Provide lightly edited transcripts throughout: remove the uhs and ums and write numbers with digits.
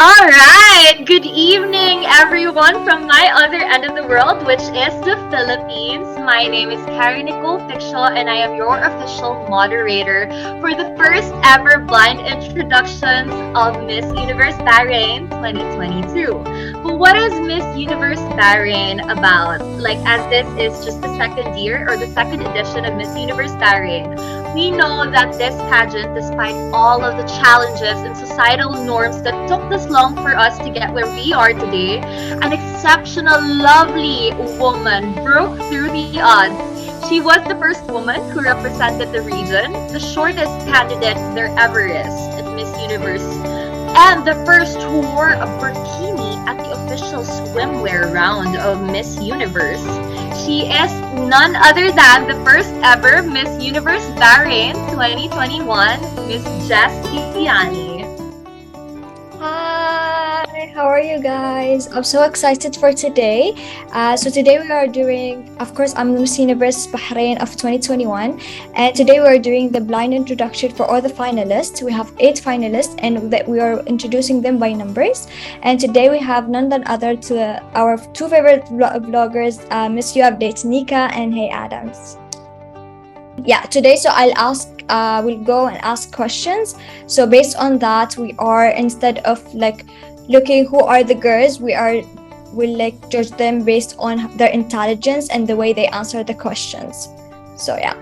All right. Good evening, everyone, from my other end of the world, which is the Philippines. My name is Carrie Nicole Piccio, and I am your official moderator for the first ever blind introductions of Miss Universe Bahrain 2022. But what is Miss Universe Bahrain about? Like, as this is just the second year or the second edition of Miss Universe Bahrain, we know that this pageant, despite all of the challenges and societal norms that took this long for us to get where we are today, an exceptional, lovely woman broke through the odds. She was the first woman who represented the region, the shortest candidate there ever is at Miss Universe, and the first who wore a burkini at the official swimwear round of Miss Universe. She is none other than the first ever Miss Universe Bahrain 2021, Miss Jess Kiani. Hi, how are you guys? I'm so excited for today. So today we are doing, of course, I'm Miss Universe Bahrain of 2021, and today we are doing the blind introduction for all the finalists. We have 8 finalists, and that we are introducing them by numbers. And today we have none other to our 2 favorite vloggers, Miss You Updates, Nika and Hey Adams. Yeah, today so we'll go and ask questions. So based on that, we are, instead of like looking who are the girls, we'll like judge them based on their intelligence and the way they answer the questions. So yeah.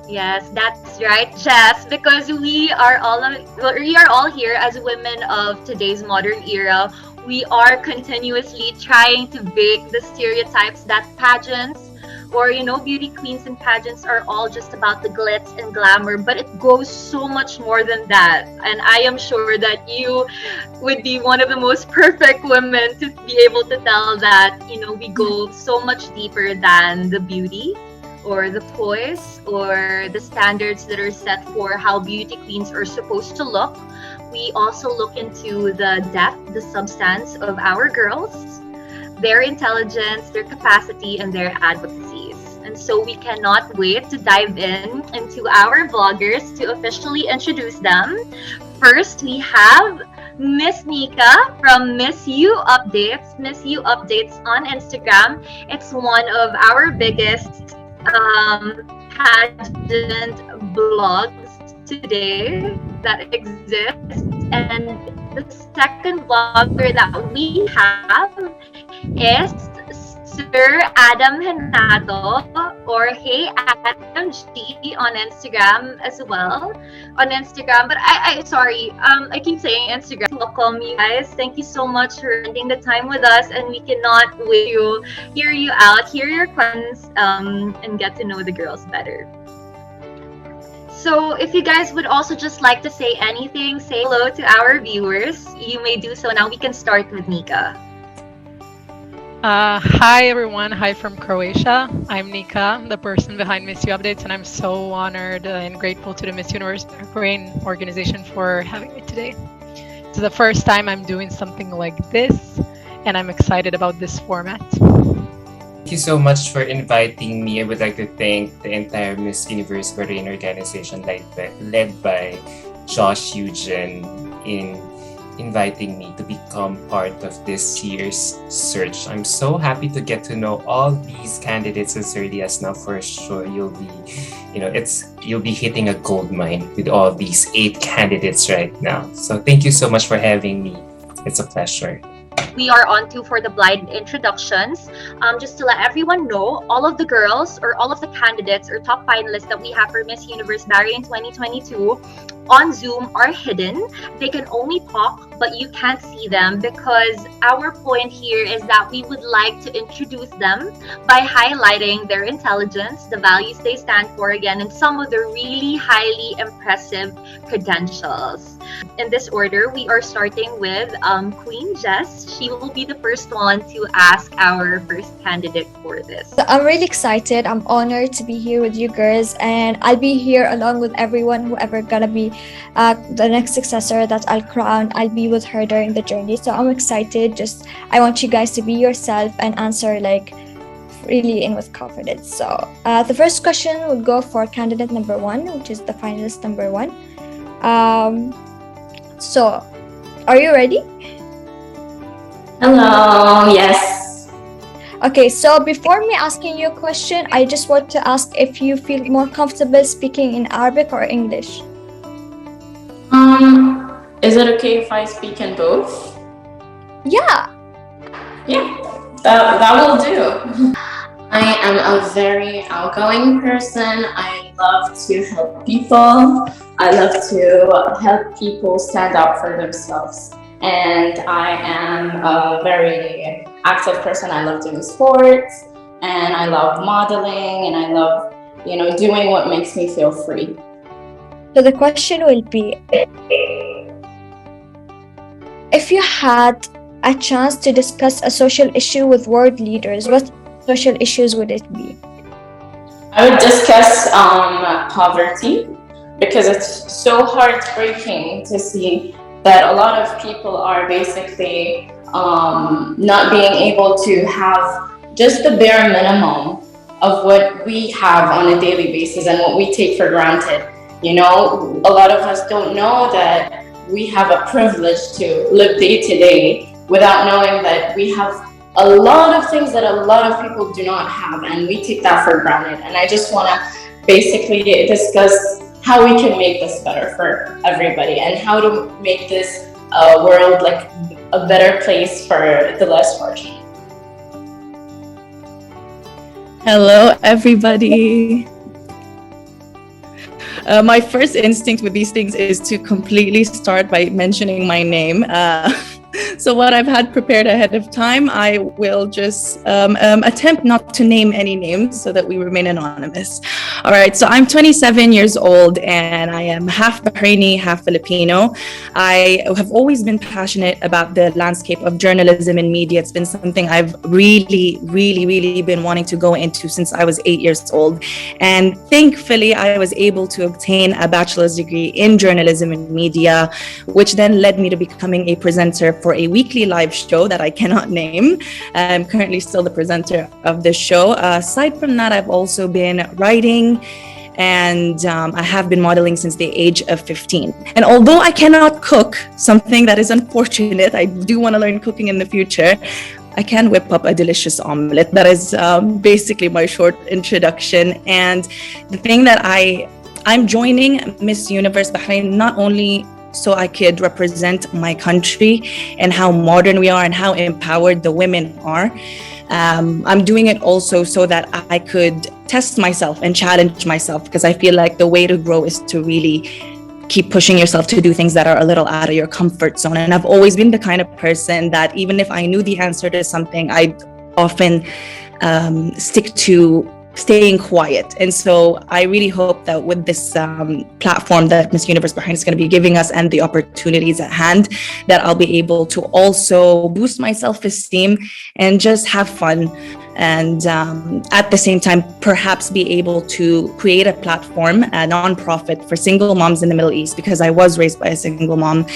Yes, that's right, Jess, because we are all here as women of today's modern era. We are continuously trying to break the stereotypes that pageants or beauty queens and pageants are all just about the glitz and glamour, but it goes so much more than that. And I am sure that you would be one of the most perfect women to be able to tell that we go so much deeper than the beauty or the poise or the standards that are set for how beauty queens are supposed to look. We also look into the depth, the substance of our girls, their intelligence, their capacity, and their advocacies. And so we cannot wait to dive into our vloggers to officially introduce them. First, we have Miss Nika from Miss You Updates. Miss You Updates on Instagram. It's one of our biggest pageant blogs today that exists. And the second vlogger that we have is Sir Adam Hanato, or Hey Adam G on Instagram as well. On Instagram, but I keep saying Instagram. Welcome, you guys. Thank you so much for spending the time with us, and we cannot wait to hear you out, hear your questions, and get to know the girls better. So if you guys would also just like to say anything, say hello to our viewers, you may do so now. We can start with Nika. Hi everyone, hi from Croatia. I'm Nika, the person behind Miss You Updates, and I'm so honored and grateful to the Miss Universe Bahrain organization for having me today. It's the first time I'm doing something like this, and I'm excited about this format. Thank you so much for inviting me. I would like to thank the entire Miss Universe Bahrain organization led by Josh Eugen in inviting me to become part of this year's search. I'm so happy to get to know all these candidates as early as now. For sure, you'll be hitting a gold mine with all these 8 candidates right now. So thank you so much for having me. It's a pleasure. We are on to for the blind introductions. Just to let everyone know, all of the girls or all of the candidates or top finalists that we have for Miss Universe Bahrain 2022 on Zoom are hidden. They can only talk, but you can't see them, because our point here is that we would like to introduce them by highlighting their intelligence, the values they stand for again, and some of their really highly impressive credentials. In this order, we are starting with Queen Jess. She will be the first one to ask our first candidate for this. So I'm really excited. I'm honored to be here with you girls, and I'll be here along with everyone, whoever gonna be the next successor that I'll crown. I'll be with her during the journey. So I'm excited. I want you guys to be yourself and answer like really in with confidence. So the first question would go for candidate number 1, which is the finalist number 1. So Are you ready? Hello, yes. Okay, so before me asking you a question, I just want to ask if you feel more comfortable speaking in Arabic or English. Is it okay if I speak in both? Yeah. Yeah, that will do. I am a very outgoing person. I love to help people. I love to help people stand up for themselves. And I am a very active person. I love doing sports and I love modeling and I love, doing what makes me feel free. So the question will be, if you had a chance to discuss a social issue with world leaders, what social issues would it be? I would discuss poverty because it's so heartbreaking to see that a lot of people are basically not being able to have just the bare minimum of what we have on a daily basis and what we take for granted. A lot of us don't know that we have a privilege to live day to day without knowing that we have a lot of things that a lot of people do not have, and we take that for granted. And I just want to basically discuss how we can make this better for everybody and how to make this world like a better place for the less fortunate. Hello, everybody. My first instinct with these things is to completely start by mentioning my name. So what I've had prepared ahead of time, I will just attempt not to name any names so that we remain anonymous. All right, so I'm 27 years old and I am half Bahraini, half Filipino. I have always been passionate about the landscape of journalism and media. It's been something I've really been wanting to go into since I was 8 years old. And thankfully, I was able to obtain a bachelor's degree in journalism and media, which then led me to becoming a presenter for a weekly live show that I cannot name. I'm currently still the presenter of this show. Aside from that, I've also been writing and I have been modeling since the age of 15. And although I cannot cook, something that is unfortunate, I do want to learn cooking in the future, I can whip up a delicious omelet. That is basically my short introduction. And the thing that I'm joining Miss Universe Bahrain not only so I could represent my country and how modern we are and how empowered the women are. I'm doing it also so that I could test myself and challenge myself, because I feel like the way to grow is to really keep pushing yourself to do things that are a little out of your comfort zone. And I've always been the kind of person that even if I knew the answer to something, I'd often stick to staying quiet. And so I really hope that with this platform that Miss Universe Bahrain is going to be giving us and the opportunities at hand, that I'll be able to also boost my self-esteem and just have fun. And at the same time, perhaps be able to create a platform, a nonprofit for single moms in the Middle East, because I was raised by a single mom,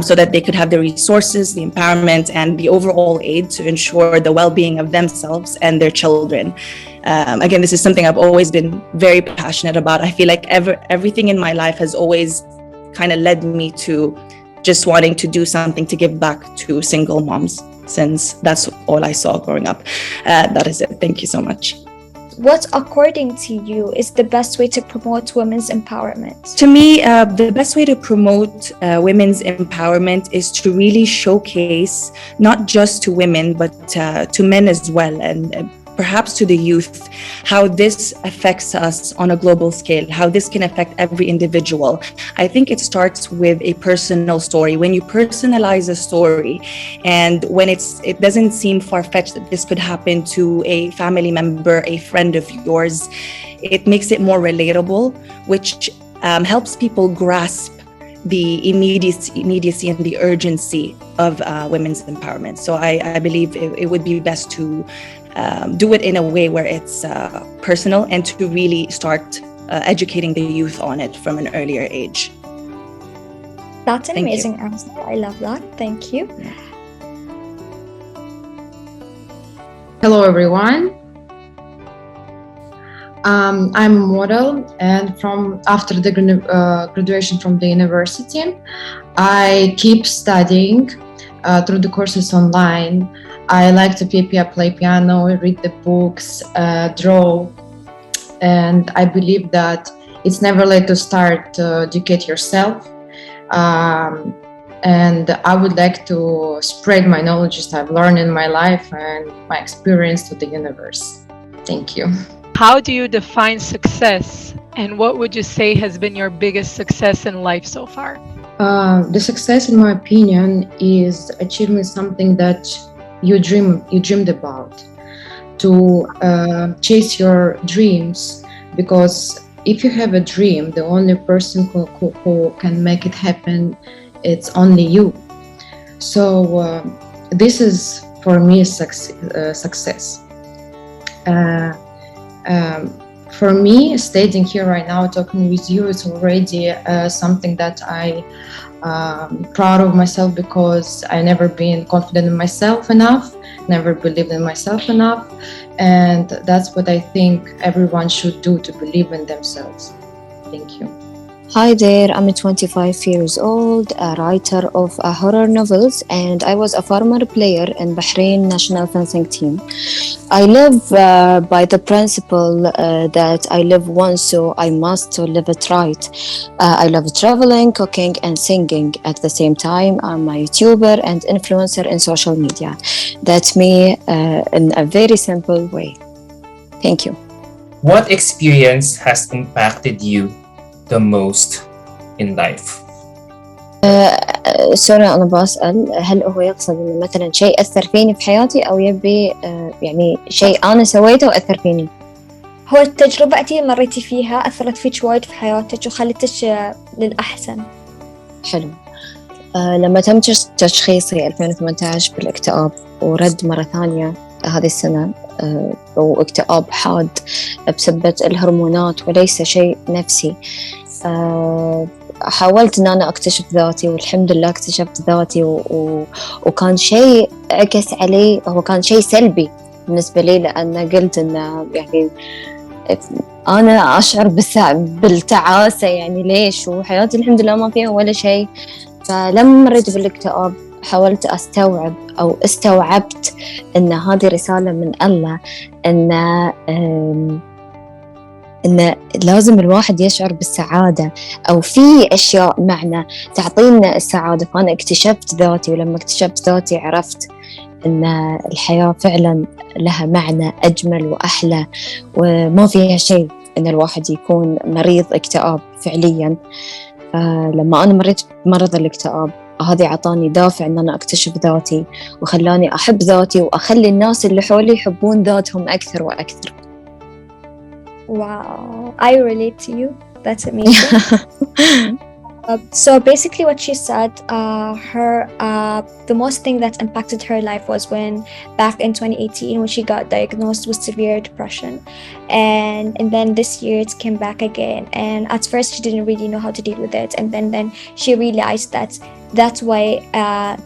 so that they could have the resources, the empowerment, and the overall aid to ensure the well-being of themselves and their children. Again, this is something I've always been very passionate about. I feel like everything in my life has always kind of led me to just wanting to do something to give back to single moms, since that's all I saw growing up. That is it. Thank you so much. What, according to you, is the best way to promote women's empowerment? To me, the best way to promote women's empowerment is to really showcase not just to women, but to men as well, and perhaps to the youth, how this affects us on a global scale, how this can affect every individual. I think it starts with a personal story. When you personalize a story, and when it doesn't seem far-fetched that this could happen to a family member, a friend of yours, it makes it more relatable, which helps people grasp the immediacy and the urgency of women's empowerment. So I believe it would be best to do it in a way where it's personal, and to really start educating the youth on it from an earlier age. That's an amazing answer. I love that. Thank you. Hello, everyone. I'm a model, and from after the graduation from the university, I keep studying through the courses online. I like to play piano, read the books, draw, and I believe that it's never late to start to educate yourself. And I would like to spread my knowledge that I've learned in my life and my experience to the universe. Thank you. How do you define success? And what would you say has been your biggest success in life so far? The success, in my opinion, is achieving something that you dreamed about. To chase your dreams, because if you have a dream, the only person who can make it happen, it's only you. So this is for me success. For me, standing here right now talking with you, it's already something that I proud of myself, because I never been confident in myself enough, never believed in myself enough, and that's what I think everyone should do, to believe in themselves. Thank you. Hi there, I'm 25 years old, a writer of horror novels, and I was a former player in Bahrain national fencing team. I live by the principle that I live once, so I must live it right. I love traveling, cooking, and singing at the same time. I'm a YouTuber and influencer in social media. That's me in a very simple way. Thank you. What experience has impacted you the most in life? سوري أنا بسأل هل هو يقصد إنه مثلا شيء أثر فيني في حياتي أو يبي يعني شيء أنا سويته وأثر فيني؟ هو التجربة أنتي مريتي فيها أثرت فيك وايد في حياتك وخلتك للأحسن. حلو. لما تم تشخيصي 2018 بالاكتئاب ورد مرة ثانية هذه السنة واكتئاب حاد بسبب الهرمونات وليس شيء نفسي، حاولت أن أنا أكتشف ذاتي، والحمد لله اكتشفت ذاتي وكان شيء عكس علي، هو كان شيء سلبي بالنسبة لي، لأن قلت أن يعني أنا أشعر بالتعاسة، يعني ليش وحياتي الحمد لله ما فيها ولا شيء. فلما مريت بالاكتئاب حاولت أستوعب أو استوعبت أن هذه رسالة من الله، إن لازم الواحد يشعر بالسعادة أو في أشياء معنى تعطينا السعادة. فأنا اكتشفت ذاتي، ولما اكتشفت ذاتي عرفت إن الحياة فعلا لها معنى أجمل وأحلى، وما فيها شيء إن الواحد يكون مريض اكتئاب فعليا. لما أنا مريت بمرض الاكتئاب هذا عطاني دافع إن أنا أكتشف ذاتي، وخلاني أحب ذاتي وأخلي الناس اللي حولي يحبون ذاتهم أكثر وأكثر. Wow, I relate to you. That's amazing. So basically what she said, the most thing that impacted her life was when back in 2018 when she got diagnosed with severe depression, and then this year it came back again, and at first she didn't really know how to deal with it, and then she realized that that's why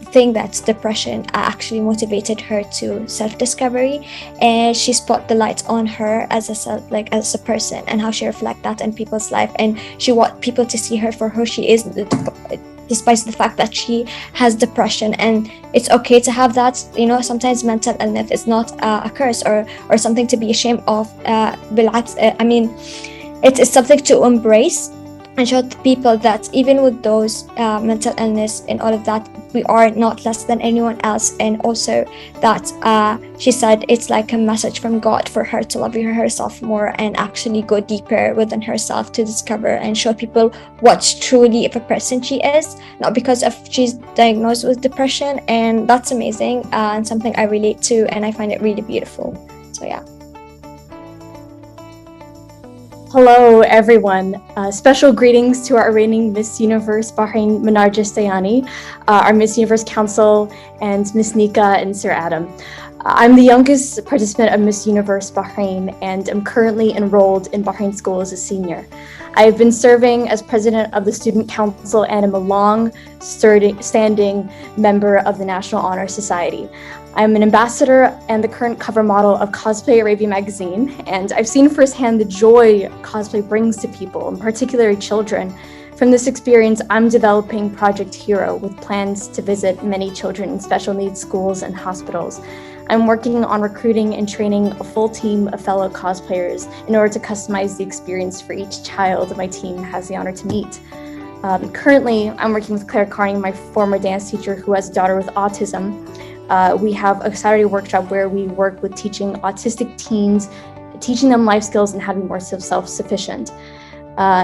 the thing that's depression actually motivated her to self-discovery, and she spot the light on her as a person and how she reflect that in people's life, and she want people to see her for who she is, despite the fact that she has depression. And it's okay to have that, you know. Sometimes mental illness is not a curse or something to be ashamed of. I mean, it is something to embrace and show to people that even with those mental illness and all of that, we are not less than anyone else. And also that she said it's like a message from God for her to love herself more and actually go deeper within herself to discover and show people what truly of a person she is, not because of she's diagnosed with depression. And that's amazing and something I relate to, and I find it really beautiful. So yeah. Hello, everyone. Special greetings to our reigning Miss Universe Bahrain Manarja Stayani, our Miss Universe Council, and Miss Nika and Sir Adam. I'm the youngest participant of Miss Universe Bahrain and am currently enrolled in Bahrain School as a senior. I've been serving as president of the Student Council and am a long-standing member of the National Honor Society. I'm an ambassador and the current cover model of Cosplay Arabia magazine, and I've seen firsthand the joy cosplay brings to people, and particularly children. From this experience, I'm developing Project Hero with plans to visit many children in special needs schools and hospitals. I'm working on recruiting and training a full team of fellow cosplayers in order to customize the experience for each child my team has the honor to meet. Currently, I'm working with Claire Carney, my former dance teacher who has a daughter with autism. We have a Saturday workshop where we work with teaching autistic teens, teaching them life skills and having more self-sufficient.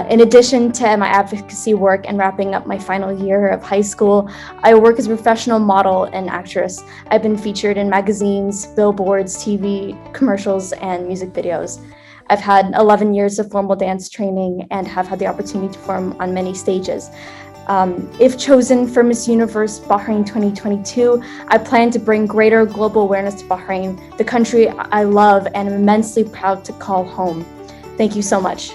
In addition to my advocacy work and wrapping up my final year of high school, I work as a professional model and actress. I've been featured in magazines, billboards, TV commercials, and music videos. I've had 11 years of formal dance training and have had the opportunity to perform on many stages. If chosen for Miss Universe Bahrain 2022, I plan to bring greater global awareness to Bahrain, the country I love and am immensely proud to call home. Thank you so much.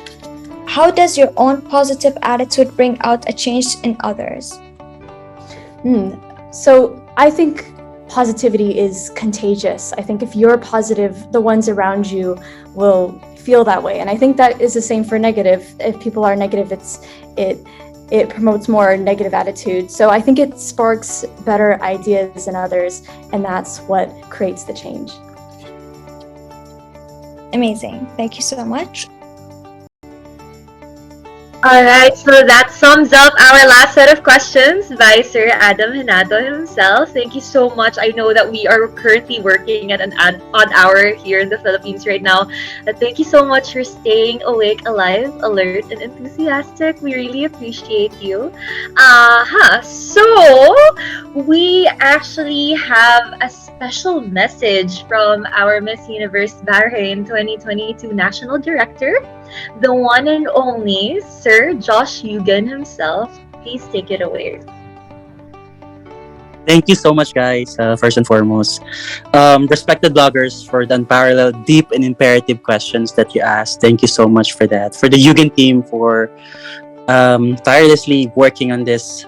How does your own positive attitude bring out a change in others? So I think positivity is contagious. I think if you're positive, the ones around you will feel that way. And I think that is the same for negative. If people are negative, it promotes more negative attitude. So I think it sparks better ideas in others, and that's what creates the change. Amazing. Thank you so much. All right, so that sums up our last set of questions by Sir Adam Hinato himself. Thank you so much. I know that we are currently working at an odd hour here in the Philippines right now. Thank you so much for staying awake, alive, alert, and enthusiastic. We really appreciate you. So we actually have a special message from our Miss Universe Bahrain 2022 National Director, the one and only Sir Josh Yugen himself. Please take it away. Thank you so much, guys, first and foremost. Respected bloggers, for the unparalleled, deep, and imperative questions that you asked. Thank you so much for that. For the Yugen team for tirelessly working on this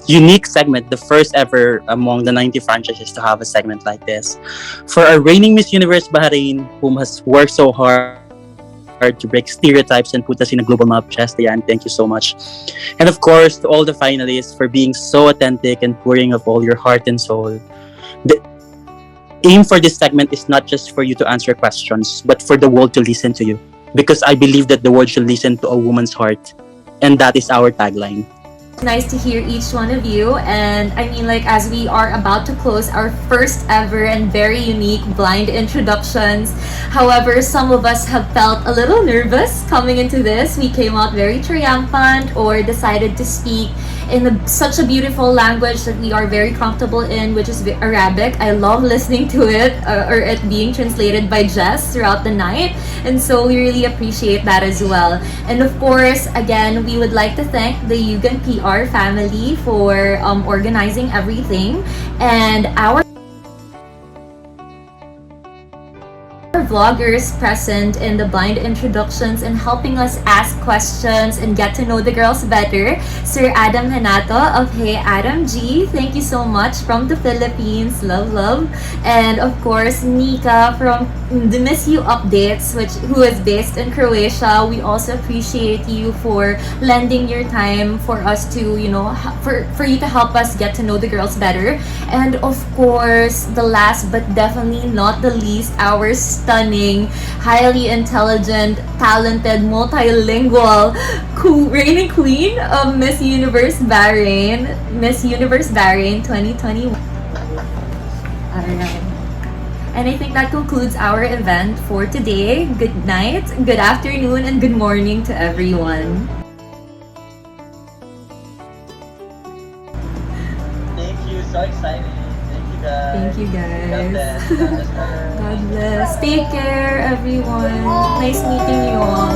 unique segment, the first ever among the 90 franchises to have a segment like this. For our reigning Miss Universe Bahrain, whom has worked so hard to break stereotypes and put us in a global map, Chestian, thank you so much. And of course, to all the finalists for being so authentic and pouring of all your heart and soul. The aim for this segment is not just for you to answer questions, but for the world to listen to you. Because I believe that the world should listen to a woman's heart. And that is our tagline. Nice to hear each one of you, and I mean, like, as we are about to close our first ever and very unique blind introductions, however, some of us have felt a little nervous coming into this. We came out very triumphant or decided to speak in such a beautiful language that we are very comfortable in, which is Arabic. I love listening to it or it being translated by Jess throughout the night, and so we really appreciate that as well. And of course, again, we would like to thank the Yugen PR family for organizing everything, and our vloggers present in the blind introductions and helping us ask questions and get to know the girls better. Sir Adam Hanato of Hey Adam G, thank you so much from the Philippines, love. And of course, Nika from the Miss You Updates, who is based in Croatia. We also appreciate you for lending your time for us to, for you to help us get to know the girls better. And of course, the last but definitely not the least, our stunning, highly intelligent, talented, multilingual reigning queen of Miss Universe Bahrain 2021. Alright. And I think that concludes our event for today. Good night, good afternoon, and good morning to everyone. Thank you, so excited. Thank you guys. God bless. God bless. God bless. Take care, everyone. Nice meeting you all.